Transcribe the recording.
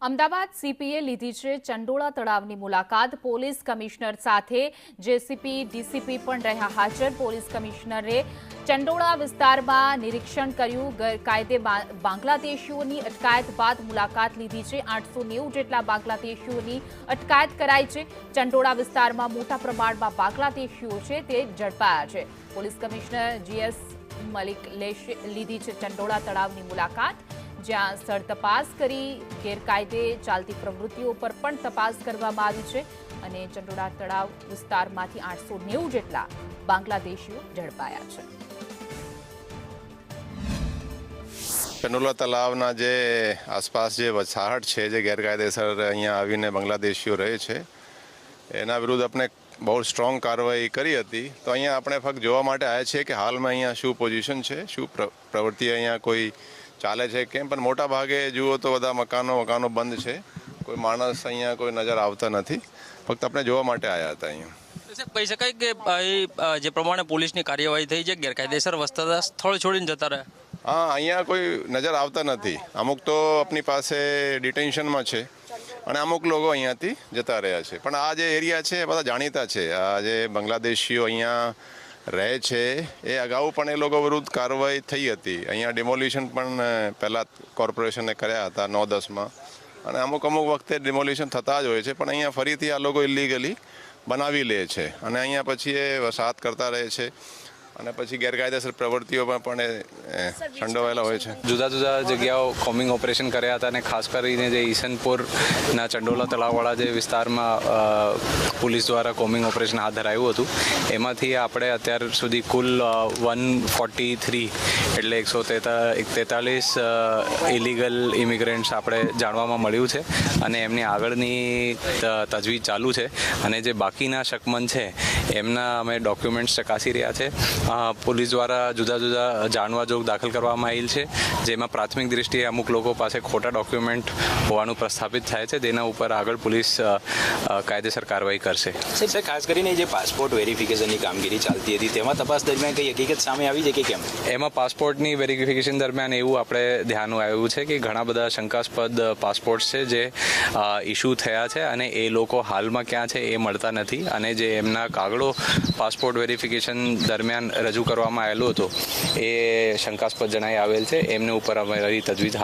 Ahmedabad CPA લીધી છે ચંડોળા તળાવની મુલાકાત। પોલીસ કમિશનર સાથે જેસીપી ડીસીપી પણ રહ્યા હાજર। પોલીસ કમિશનરે ચંડોળા વિસ્તારમાં નિરીક્ષણ કર્યું। ગેરકાયદે બાંગ્લાદેશીઓની અટકાયત બાદ મુલાકાત લીધી છે। 890 જેટલા બાંગ્લાદેશીઓની અટકાયત કરાઈ છે। ચંડોળા વિસ્તારમાં મોટા પ્રમાણમાં બાંગ્લાદેશીઓ છે તે ઝડપાયા છે। પોલીસ કમિશનર જીએસ મલિક લીધી છે ચંડોળા તળાવની મુલાકાત, જ્યાં સ્થળ તપાસ કરી ગેરકાયદે ચાલતી પ્રવૃત્તિઓ પર પણ તપાસ કરવામાં આવી છે અને ચંડોળા તળાવ વિસ્તારમાંથી 890 જેટલા બાંગ્લાદેશીઓ ઝડપાયા છે। ચંડોળા તલાવના જે આસપાસ જે વસાહત છે, જે ગેરકાયદેસર અહીંયા આવીને બાંગ્લાદેશીઓ રહે છે, એના વિરુદ્ધ આપણે બહુ સ્ટ્રોંગ કાર્યવાહી કરી હતી। તો અહીંયા આપણે ફક્ત જોવા માટે આવ્યા છીએ કે હાલમાં અહીંયા શું પોઝિશન છે, શું પ્રવૃત્તિ અહીંયા કોઈ ચાલે છે કેમ, પણ મોટા ભાગે જુઓ તો બધા મકાનો બંધ છે। કોઈ માણસ અહીંયા કોઈ નજર આવતા નથી, ફક્ત આપણે જોવા માટે આવ્યા હતા અહીંયા। કહી શકાય કે જે પ્રમાણે પોલીસની કાર્યવાહી થઈ છે, ગેરકાયદેસર વસતા સ્થળ છોડીને જતા રહ્યા। હા, અહીંયા કોઈ નજર આવતા નથી। અમુક તો આપણી પાસે ડિટેન્શનમાં છે અને અમુક લોકો અહીંયાથી જતા રહ્યા છે, પણ આ જે એરિયા છે એ બધા જાણીતા છે। આ જે બાંગ્લાદેશીઓ અહીંયા રહે છે એ અગાઉ પણ એ લોકો વિરુદ્ધ કાર્યવાહી થઈ હતી। અહીંયા ડિમોલિશન પણ પહેલાં કોર્પોરેશને કર્યા હતા 9-10માં, અને અમુક વખતે ડિમોલિશન થતા જ હોય છે, પણ અહીંયા ફરીથી આ લોકો ઇલીગલી બનાવી લે છે અને અહીંયા પછી એ વસાહત કરતા રહે છે અને પછી ગેરકાયદેસર પ્રવૃત્તિઓમાં પણ સંડોવાયેલા હોય છે। જુદા જુદા જગ્યાઓ કોમિંગ ઓપરેશન કર્યા હતા અને ખાસ કરીને જે ઈસનપુરના ચંડોળા તળાવવાળા જે વિસ્તારમાં પોલીસ દ્વારા કોમિંગ ઓપરેશન હાથ ધરાયું હતું, એમાંથી આપણે અત્યાર સુધી કુલ 143 એટલે 143 ઇલીગલ ઇમિગ્રન્ટ્સ આપણે જાણવામાં મળ્યું છે અને એમની આગળની તજવીજ ચાલુ છે અને જે બાકીના શકમન છે એમના અમે ડોક્યુમેન્ટ્સ ચકાસી રહ્યા છે। પોલીસ દ્વારા જુદા જુદા જાણવા જોગ દાખલ કરવામાં આવેલ છે, જેમાં પ્રાથમિક દૃષ્ટિએ અમુક લોકો પાસે ખોટા ડોક્યુમેન્ટ હોવાનું પ્રસ્થાપિત થાય છે, જેના ઉપર આગળ પોલીસ કાયદેસર કાર્યવાહી કરશે। સર, ખાસ કરીને જે પાસપોર્ટ વેરિફિકેશનની કામગીરી ચાલતી હતી તેમાં તપાસ દરમિયાન કઈ હકીકત સામે આવી છે કે કેમ? એમાં પાસપોર્ટની વેરિફિકેશન દરમિયાન એવું આપણે ધ્યાનમાં આવ્યું છે કે ઘણા બધા શંકાસ્પદ પાસપોર્ટ છે જે ઇસ્યુ થયા છે અને એ લોકો હાલમાં ક્યાં છે એ મળતા નથી, અને જે એમના કાગળો પાસપોર્ટ વેરિફિકેશન દરમિયાન રજૂ કરવામાં આવેલો હતો એ શંકાસ્પદ જણાઈ આવેલ છે। એમને ઉપર અમારી તજવીજ હાથ